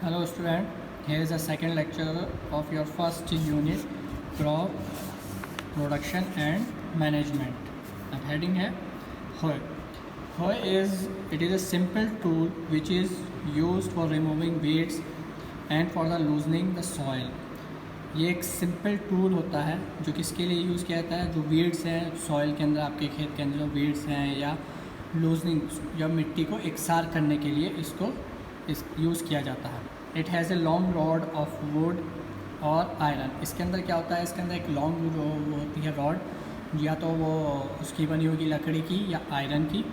Hello student, here is the second lecture of your first unit, crop production and management. And heading है hoe. Hoe is a simple tool which is used for removing weeds and for the loosening the soil. ये एक simple tool होता है जो किसके लिए use किया जाता है, जो वीड्स हैं सॉइल के अंदर, आपके खेत के अंदर जो वीड्स हैं या लूजनिंग या मिट्टी को एकसार करने के लिए इसको यूज़ किया जाता है। It has a long rod of would और आयरन। इसके अंदर क्या होता है, इसके अंदर एक लॉन्ग जो वो होती है रॉड, या तो वो उसकी बनी होगी लकड़ी की या आयरन की,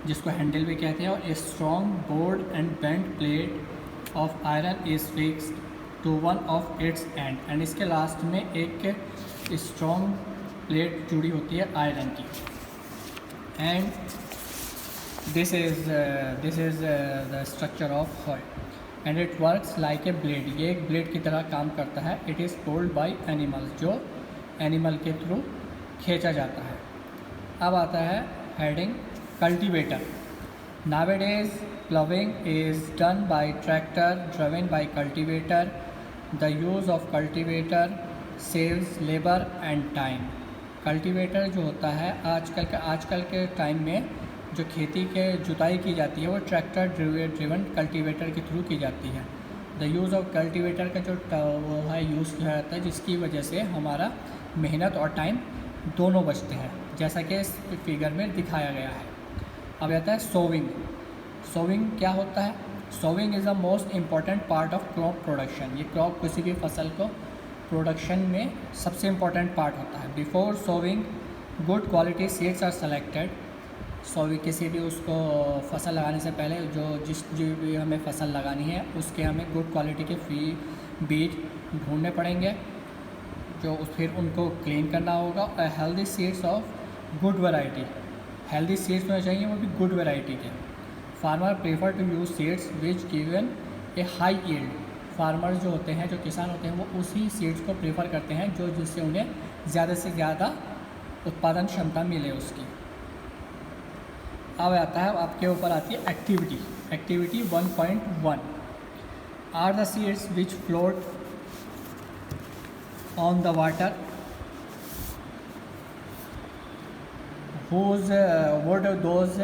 जिसको हैंडल भी कहते हैं, और a strong board and bend plate of iron is fixed to one of its end इसके लास्ट में एक स्ट्रॉन्ग प्लेट जुड़ी होती है आयरन की। And this is the structure of hoe and it works like a blade. ये एक blade की तरह काम करता है। It is pulled by animals, जो एनिमल के थ्रू खींचा जाता है। अब आता है heading cultivator. Nowadays, ploughing is done by tractor driven by cultivator. The use of cultivator saves labor and time. Cultivator जो होता है आजकल के टाइम में जो खेती के जुताई की जाती है वो ट्रैक्टर ड्रिवन कल्टीवेटर के थ्रू की जाती है। द यूज़ ऑफ कल्टीवेटर का जो वो है यूज़ किया जाता है, जिसकी वजह से हमारा मेहनत और टाइम दोनों बचते हैं, जैसा कि इस फिगर में दिखाया गया है। अब आता है सोविंग। सोविंग क्या होता है? Sowing is the most important part of crop production. ये क्रॉप किसी भी फसल को प्रोडक्शन में सबसे इम्पॉर्टेंट पार्ट होता है। Before sowing good quality seeds are selected. Sowing किसी भी उसको फसल लगाने से पहले जो भी हमें फसल लगानी है उसके हमें गुड क्वालिटी के बीज ढूंढने पड़ेंगे, जो फिर उनको क्लीन करना होगा। Healthy seeds of good variety, healthy seeds होने चाहिए, वो भी गुड वैरायटी के। Farmer prefer to use seeds which given a high yield. Farmer जो होते हैं, जो किसान होते हैं, वो उसी सीड्स को प्रेफर करते हैं जो जिससे उन्हें ज़्यादा से ज़्यादा उत्पादन क्षमता मिले उसकी। अब आता है, आपके ऊपर आती है activity. Activity 1.1 are the seeds which float on the water whose would those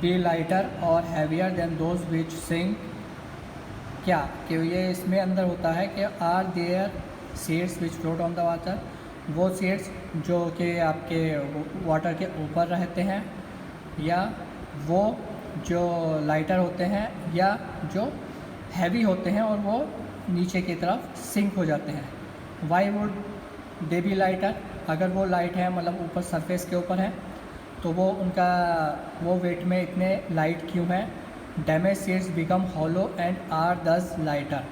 be lighter or heavier than those which sink। क्या कि ये इसमें अंदर होता है कि are there seeds which float on the water, वो सीड्स जो कि आपके वाटर के ऊपर रहते हैं, या वो जो लाइटर होते हैं, या जो हैवी होते हैं और वो नीचे की तरफ सिंक हो जाते हैं। Why would they B lighter? अगर वो लाइट है, मतलब ऊपर सरफेस के ऊपर है, तो वो उनका वो वेट में इतने लाइट क्यों है? Damage seeds become hollow and are thus lighter.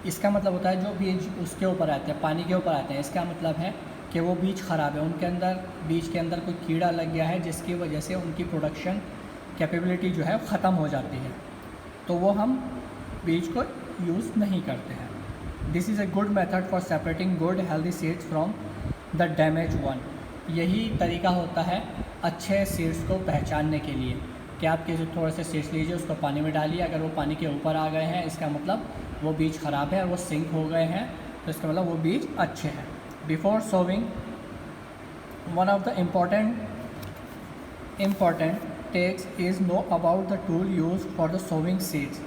इसका मतलब होता है जो बीज उसके ऊपर आते हैं, पानी के ऊपर आते हैं, इसका मतलब है कि वो बीज ख़राब है, उनके अंदर बीज के अंदर कोई कीड़ा लग गया है, जिसकी वजह से उनकी प्रोडक्शन कैपेबिलिटी जो है ख़त्म हो जाती है, तो वो हम बीज को यूज़ नहीं करते हैं। This is a good method for separating good healthy seeds from the damage one. यही तरीका होता है अच्छे सीड्स को पहचानने के लिए कि आप किसी थोड़े से सीड्स लीजिए, उसको पानी में डालिए, अगर वो पानी के ऊपर आ गए हैं इसका मतलब वो बीज ख़राब है, और वो सिंक हो गए हैं तो इसका मतलब वो बीज अच्छे हैं। Before sowing one of the important tasks is know about the tool use for the sowing seeds.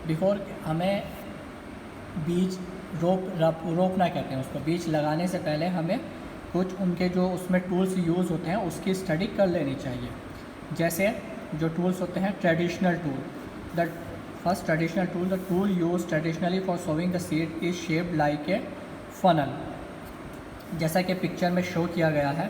Before हमें बीज रोपना कहते हैं उसको, बीज लगाने से पहले हमें कुछ उनके जो उसमें टूल्स यूज़ होते हैं उसकी स्टडी कर लेनी चाहिए। जैसे जो टूल्स होते हैं traditional tool, the first traditional tool, the tool use traditionally for sowing the seed is shaped like a funnel. जैसा कि पिक्चर में शो किया गया है,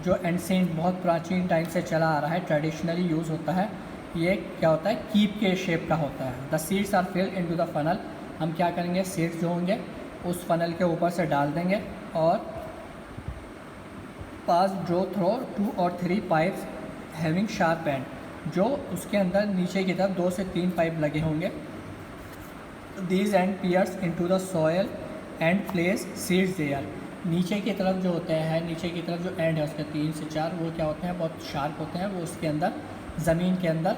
जो एंसेंट बहुत प्राचीन टाइम से चला आ रहा है, ट्रेडिशनली यूज़ होता है। ये क्या होता है? कीप के शेप का होता है। The seeds are filled into the funnel. हम क्या करेंगे, सीड्स जो होंगे उस फनल के ऊपर से डाल देंगे और पास ड्रो थ्रो 2 और 3 पाइप्स हैविंग शार्प एंड, जो उसके अंदर नीचे की तरफ 2 से 3 पाइप लगे होंगे। These end pierce into the soil and place seeds there. नीचे की तरफ जो होते हैं, नीचे की तरफ जो एंड है उसके 3 से 4, वो क्या होते हैं, बहुत शार्प होते हैं, वो उसके अंदर ज़मीन के अंदर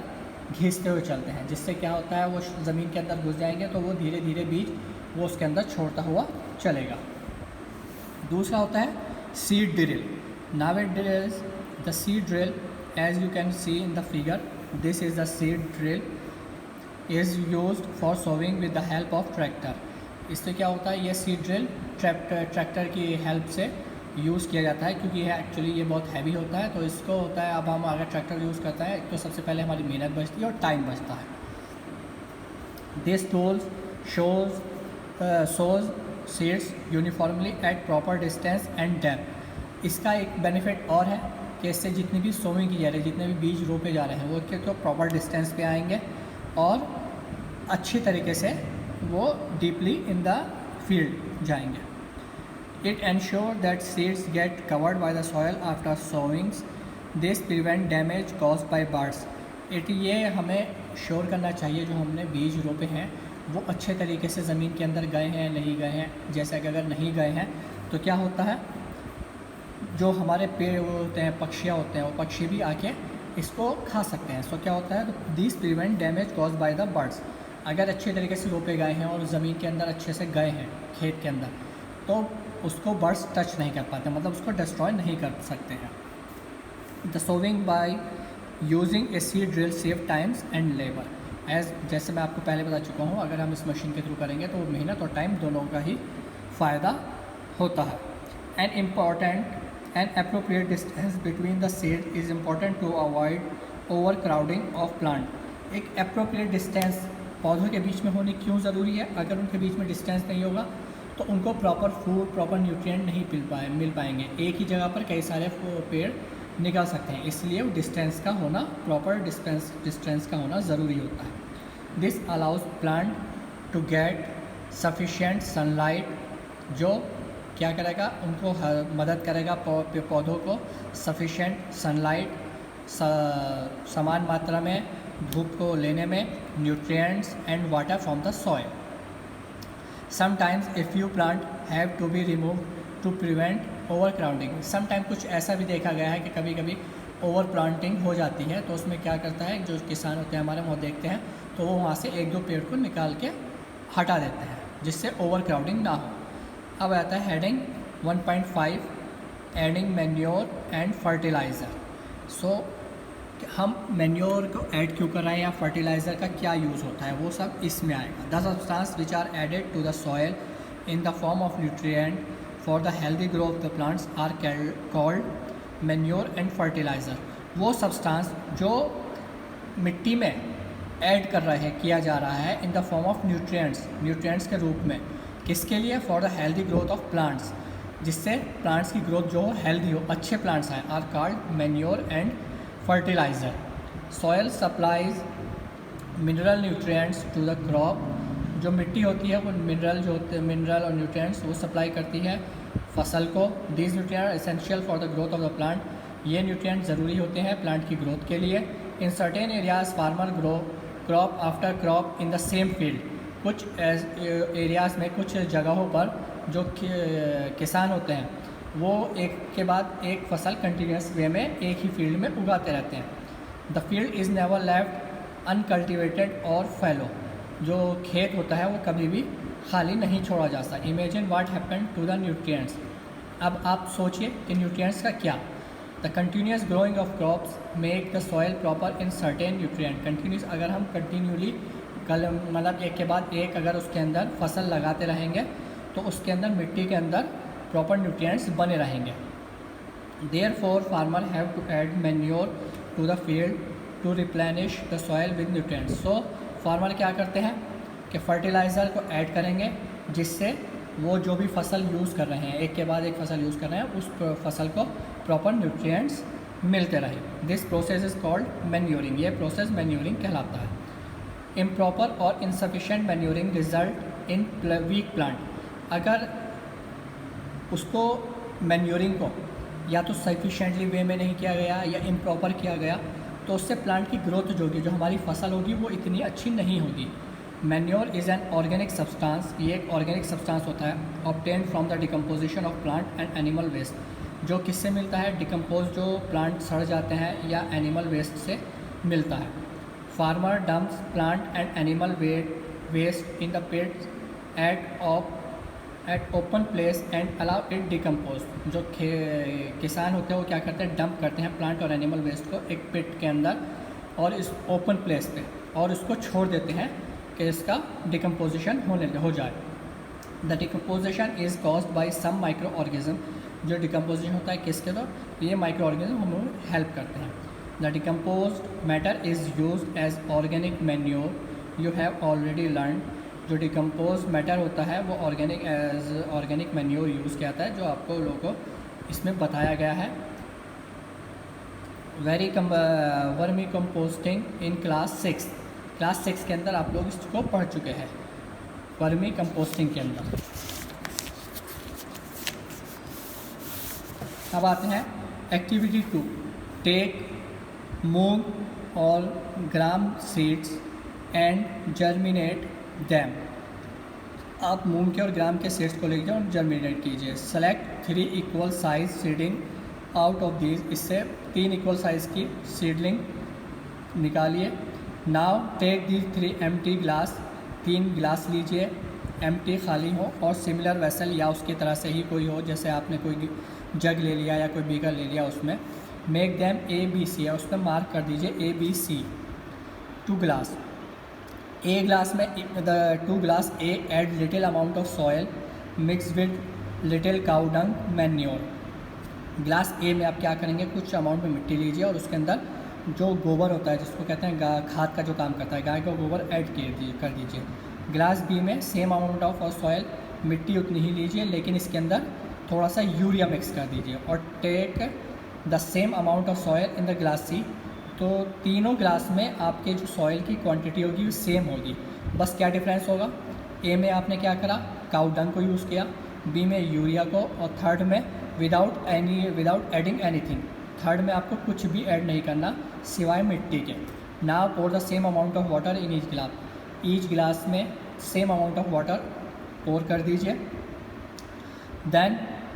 घिसते हुए चलते हैं, जिससे क्या होता है वो ज़मीन के अंदर घुस जाएंगे तो वो धीरे धीरे बीज वो उसके अंदर छोड़ता हुआ चलेगा। दूसरा होता है seed drill. Now it drills the seed drill as you can see in the figure, this is the seed drill is used for sowing with the help of tractor. इससे क्या होता है, ये सीड ड्रिल ट्रैक्टर की help से use किया जाता है, क्योंकि ये एक्चुअली ये बहुत हैवी होता है। तो इसको होता है, अब हम अगर ट्रैक्टर यूज़ करते हैं तो सबसे पहले हमारी मेहनत बचती है और टाइम बचता है। This tools shows seeds uniformly eight proper distance and depth. इसका एक बेनिफिट और है कि इससे जितनी भी सोइंग की जा रही है, जितने भी बीज रोपे जा रहे हैं, वो तो प्रॉपर डिस्टेंस पे आएंगे और अच्छी तरीके से वो डीपली इन द फील्ड जाएंगे। It ensures that seeds get covered by the soil after sowings. This prevent damage caused by birds. ये हमें श्योर करना चाहिए जो हमने बीज रोपे हैं वो अच्छे तरीके से ज़मीन के अंदर गए हैं नहीं गए हैं। जैसे कि अगर नहीं गए हैं तो क्या होता है, जो हमारे पेड़ वो होते हैं, पक्षियाँ होते हैं, वो पक्षी भी आके इसको खा सकते हैं। सो क्या होता है, तो this prevent damage cause by the birds. अगर अच्छे तरीके से रोपे गए हैं और ज़मीन के अंदर अच्छे से गए हैं खेत के अंदर, तो उसको बर्ड्स टच नहीं कर पाते, मतलब उसको डिस्ट्रॉय नहीं कर सकते हैं। The sowing by using a seed drill save times and labour. जैसे मैं आपको पहले बता चुका हूँ, अगर हम इस मशीन के थ्रू करेंगे तो मेहनत और टाइम दोनों का ही फ़ायदा होता है। An important and appropriate distance between the seed is important to avoid over crowding of plant. एक अप्रोप्रिएट डिस्टेंस पौधों के बीच में होनी क्यों ज़रूरी है? अगर उनके बीच में डिस्टेंस नहीं होगा तो उनको प्रॉपर फूड, प्रॉपर न्यूट्रिएंट नहीं मिल पाएंगे। एक ही जगह पर कई सारे पेड़ निकल सकते हैं, इसलिए वो डिस्टेंस का होना, प्रॉपर डिस्टेंस का होना ज़रूरी होता है। This allows plant to get sufficient sunlight, जो क्या करेगा, उनको मदद करेगा पौधों को सफिशिएंट सनलाइट, समान मात्रा में धूप को लेने में, nutrients and water from the soil. Sometimes a few plants have to be removed to prevent overcrowding. Sometimes कुछ ऐसा भी देखा गया है कि कभी कभी ओवर प्लांटिंग हो जाती है, तो उसमें क्या करता है, जो किसान होते हैं हमारे, वो देखते हैं तो वो वहाँ से एक दो पेड़ को निकाल के हटा देते हैं, जिससे ओवर क्राउडिंग ना हो। अब आता है heading 1.5 adding manure and fertiliser. So हम मैन्योर को ऐड क्यों कर रहे हैं या फर्टिलाइज़र का क्या यूज़ होता है, वो सब इसमें आएगा। The substance which are added to the soil in the form of nutrient for the healthy growth of the plants are called manure and fertiliser. वो सब्सटेंस जो मिट्टी में ऐड कर रहे हैं, किया जा रहा है in the form of nutrients के रूप में, किसके लिए? For the healthy growth of plants, जिससे प्लांट्स की ग्रोथ जो हो हेल्दी हो, अच्छे प्लांट्स हैं, are called manure and fertiliser. Soil supplies mineral nutrients to the crop. जो मिट्टी होती है वो मिनरल और न्यूट्रिएंट्स वो सप्लाई करती है फसल को। These nutrients essential for the growth of the plant. ये न्यूट्रिएंट्स ज़रूरी होते हैं प्लांट की ग्रोथ के लिए। In certain areas farmer grow crop after crop in the same field. कुछ एरियाज़ में, कुछ जगहों पर जो किसान होते हैं वो एक के बाद एक फसल कंटिन्यूस वे में एक ही फील्ड में उगाते रहते हैं। The field is never left uncultivated और फैलो। जो खेत होता है वो कभी भी खाली नहीं छोड़ा जा सकता। Imagine what happened to the nutrients. अब आप सोचिए कि न्यूट्रिएंट्स का क्या। The continuous growing of crops make the soil proper in certain nutrient. Continuous, अगर हम कंटिन्यूली मतलब एक के बाद एक अगर उसके अंदर फसल लगाते रहेंगे तो उसके अंदर मिट्टी के अंदर प्रॉपर न्यूट्रिएंट्स बने रहेंगे। Therefore farmer have to add manure to the field to replenish the soil with nutrients. So farmer क्या करते हैं कि फर्टिलाइज़र को ऐड करेंगे, जिससे वो जो भी फसल यूज़ कर रहे हैं, एक के बाद एक फसल यूज़ कर रहे हैं, उस फसल को प्रॉपर न्यूट्रिएंट्स मिलते रहे। This process is called manuring. ये प्रोसेस मैन्योरिंग कहलाता है। इम्प्रॉपर और insufficient manuring result in weak plant. अगर उसको मैन्योरिंग को या तो सफिशिएंटली वे में नहीं किया गया या इम्प्रॉपर किया गया, तो उससे प्लांट की ग्रोथ जो होगी, जो हमारी फसल होगी, वो इतनी अच्छी नहीं होगी। Manure is an organic substance. ये एक ऑर्गेनिक सब्सटेंस होता है obtained from the decomposition of plant and animal waste. जो किससे मिलता है? डिकम्पोज, जो प्लांट सड़ जाते हैं, या एनिमल वेस्ट से मिलता है। Farmer dumps plant and animal waste in the pits at open place and allow it decompose. जो किसान होते हैं वो क्या करते हैं, डंप करते हैं प्लांट और एनिमल वेस्ट को एक पिट के अंदर और इस ओपन प्लेस पे, और उसको छोड़ देते हैं कि इसका डिकम्पोजिशन हो जाए. The decomposition is caused by some micro organism. जो डिकम्पोजिशन होता है किसके द्वारा, ये माइक्रो ऑर्गेनिज्म हमें हेल्प करते हैं. The decomposed matter is used as organic manure. You have already learn. जो डिकम्पोज मैटर होता है वो ऑर्गेनिक मैन्योर यूज़ किया जाता है, जो आपको लोगों को इसमें बताया गया है. वर्मी कंपोस्टिंग इन क्लास 6 के अंदर आप लोग इसको पढ़ चुके हैं, वर्मी कंपोस्टिंग के अंदर. अब आते हैं एक्टिविटी 2. टेक मूंग और ग्राम सीड्स एंड जर्मिनेट दैम. आप मूंग के और ग्राम के सीड्स को लेकर और जर्मिनेट कीजिए. Select 3 equal size seeding out of these. इससे 3 इक्वल साइज़ की सीडलिंग निकालिए. Now take the 3 empty glass. 3 गिलास लीजिए, एम्प्टी खाली हो, और सिमिलर वेसल या उसकी तरह से ही कोई हो, जैसे आपने कोई जग ले लिया या कोई बीकर ले लिया, उसमें मेक दैम ABC है, उसमें मार्क कर दीजिए ABC. 2 ग्लास. A ग्लास में the 2 glass A add little amount of soil mix with little cow dung manure. Glass A में आप क्या करेंगे, कुछ अमाउंट में मिट्टी लीजिए और उसके अंदर जो गोबर होता है, जिसको कहते हैं खाद का जो काम करता है, गाय का गोबर ऐड कर दीजिए. ग्लास B में सेम अमाउंट ऑफ सॉयल, मिट्टी उतनी ही लीजिए, लेकिन इसके अंदर थोड़ा सा यूरिया मिक्स कर दीजिए. और take the same amount of soil in the glass C. तो तीनों ग्लास में आपके जो सॉइल की क्वांटिटी होगी वो सेम होगी, बस क्या डिफरेंस होगा, A में आपने क्या करा, काउ डंग को यूज़ किया, B में यूरिया को, और थर्ड में विदाउट एडिंग एनीथिंग. थर्ड में आपको कुछ भी ऐड नहीं करना सिवाय मिट्टी के. Now pour the same amount of water in each glass. Each glass में same amount of water pour कर दीजिए. Then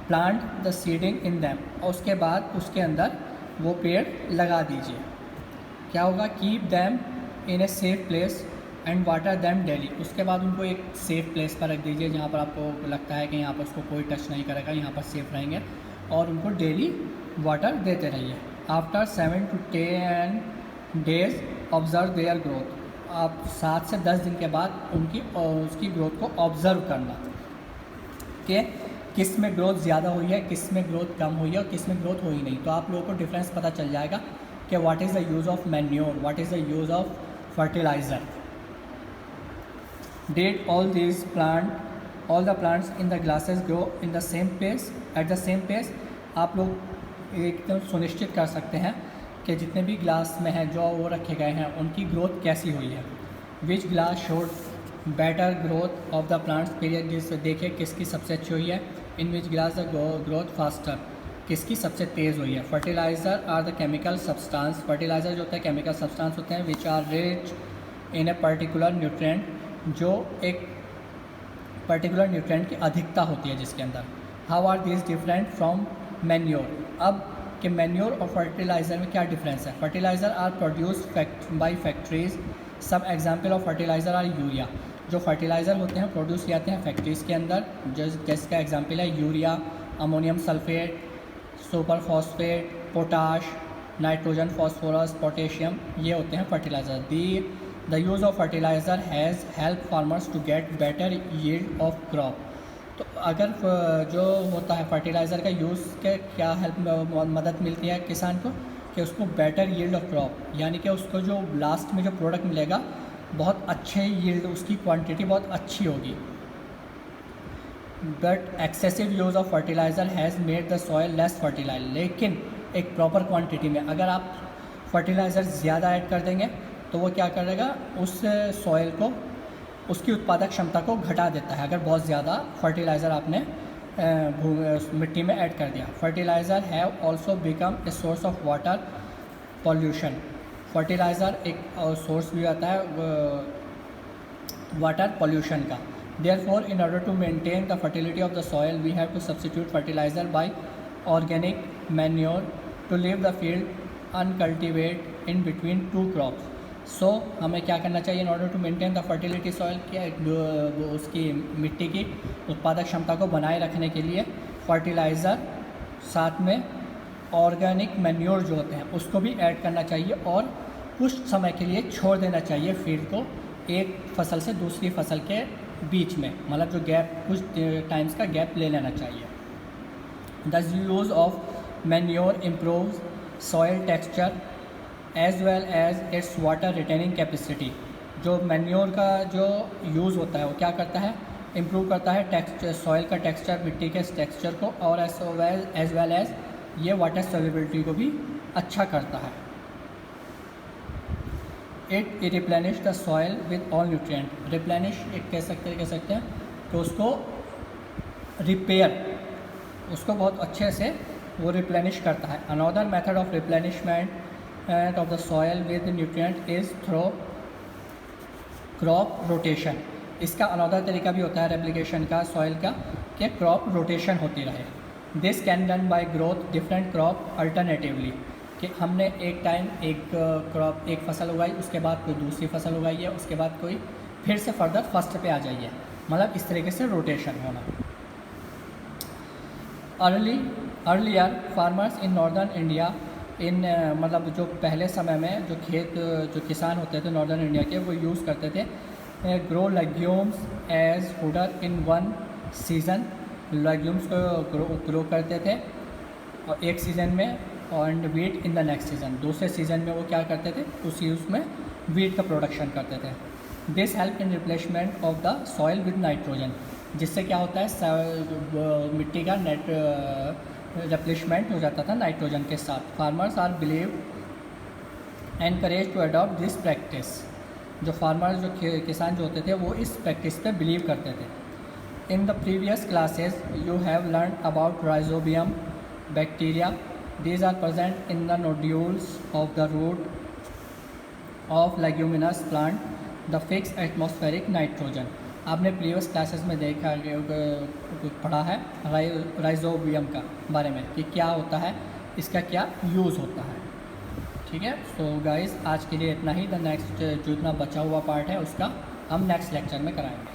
plant the seeding in them. और उसके बाद उसके अंदर वो पेड़ लगा दीजिए. क्या होगा, keep them in a safe place and water them daily. उसके बाद उनको एक सेफ प्लेस पर रख दीजिए, जहाँ पर आपको लगता है कि यहाँ पर उसको कोई टच नहीं करेगा, यहाँ पर सेफ रहेंगे, और उनको डेली वाटर देते रहिए. After 7 to 10 days observe their growth. आप 7 से 10 दिन के बाद उसकी ग्रोथ को ऑब्ज़र्व करना कि किस में ग्रोथ ज़्यादा हुई है, किस में ग्रोथ कम हुई है और किस में ग्रोथ हुई नहीं. तो आप लोगों को डिफरेंस पता चल जाएगा कि what is the use of manure, what is the use of fertiliser. Did all the plants in the glasses grow in the same pace, at the same pace? आप लोग एकदम सुनिश्चित कर सकते हैं कि जितने भी ग्लास में हैं जो वो रखे गए हैं उनकी ग्रोथ कैसी हुई है. Which glass showed better growth of the plants period. जिससे देखिए किसकी सबसे अच्छी हुई है. In which glass the growth faster, किसकी सबसे तेज़ हुई है. Fertiliser are the chemical substance. Fertiliser जो होता है केमिकल सब्सटेंस होते हैं which are rich in a particular nutrient, जो एक पर्टिकुलर न्यूट्रिएंट की अधिकता होती है जिसके अंदर. How are this different from manure. अब कि मैन्योर और फर्टिलाइज़र में क्या डिफरेंस है. Fertiliser are produce by factories. सब example of fertiliser are urea. जो फर्टिलाइज़र होते हैं प्रोड्यूस किए जाते हैं फैक्ट्रीज़ के अंदर, जिसका एग्जाम्पल है urea, ammonium sulphate, super phosphate, potash, nitrogen, phosphorus, potassium, ये होते हैं fertiliser. The use of fertilizer has helped farmers to get better yield of crop. तो अगर जो होता है फर्टिलाइज़र का यूज़ के क्या हेल्प मदद मिलती है किसान को कि उसको बेटर यील्ड ऑफ क्रॉप, यानी कि उसको जो लास्ट में जो प्रोडक्ट मिलेगा बहुत अच्छे यील्ड, उसकी क्वांटिटी बहुत अच्छी होगी. But excessive use of fertiliser has made the soil less fertilise. लेकिन एक प्रॉपर क्वांटिटी में अगर आप फर्टिलाइज़र ज़्यादा ऐड कर देंगे तो वो क्या करेगा, उस सॉइल को, उसकी उत्पादक क्षमता को घटा देता है अगर बहुत ज़्यादा फर्टिलाइज़र आपने मिट्टी में ऐड कर दिया. Fertiliser have also become a source of water pollution. Fertiliser एक सोर्स भी आता है वाटर पॉल्यूशन का. Therefore in order to maintain the fertility of the soil we have to substitute fertiliser by organic manure to leave the field uncultivate in between 2 crops. So हमें क्या करना चाहिए in order to maintain the fertility soil, वो उसकी मिट्टी की उत्पादक क्षमता को बनाए रखने के लिए फर्टिलाइज़र साथ में ऑर्गेनिक मैन्योर जो होते हैं उसको भी ऐड करना चाहिए और कुछ समय के लिए छोड़ देना चाहिए फील्ड को एक फसल से दूसरी फसल के बीच में, मतलब जो गैप कुछ टाइम्स का गैप ले लेना चाहिए। The use of manure improves soil texture as well as its water retaining capacity. जो मैन्योर का जो यूज़ होता है वो क्या करता है, इम्प्रूव करता है टेक्सचर, सॉइल का टेक्सचर, मिट्टी के टेक्सचर को, और एज वेल एज ये वाटर सॉल्युबिलिटी को भी अच्छा करता है। It replenish the soil with all nutrient. Replenish एक कह सकते हैं तो उसको रिपेयर, उसको बहुत अच्छे से वो रिप्लेनिश करता है। Another method of replenishment of the soil with nutrient is through crop rotation. इसका अनदर तरीका भी होता है रेप्लिकेशन का सॉइल का, कि क्रॉप रोटेशन होती रहे। This can done by growth different crop alternatively, कि हमने एक टाइम एक क्रॉप एक फसल उगाई, उसके बाद कोई दूसरी फसल उगाई है, उसके बाद कोई फिर से फर्दर फर्स्ट पे आ जाइए, मतलब इस तरीके से रोटेशन होना। Earlier farmers in northern India मतलब जो पहले समय में जो किसान होते थे नॉर्दर्न इंडिया के, वो यूज़ करते थे grow legumes as fodder in one season. Legumes को ग्रो करते थे और एक सीज़न में, and wheat in the next season, दूसरे सीज़न में वो क्या करते थे, उसी उसमें वीट का प्रोडक्शन करते थे। This help in replacement of the soil with nitrogen, जिससे क्या होता है मिट्टी का रिप्लेसमेंट हो जाता था नाइट्रोजन के साथ। Farmers are believe encourage to adopt this practice. जो फार्मर्स जो किसान जो होते थे वो इस प्रैक्टिस पे बिलीव करते थे। In the previous classes you have learn about rhizobium bacteria. These are present in the nodules of the root of leguminous plant, the fixed atmospheric nitrogen। आपने प्रीवियस क्लासेस में देखा पढ़ा है राइजोबियम का बारे में कि क्या होता है, इसका क्या यूज़ होता है। ठीक है, सो गाइस आज के लिए इतना ही। द नेक्स्ट जो इतना बचा हुआ पार्ट है उसका हम नेक्स्ट लेक्चर में कराएंगे।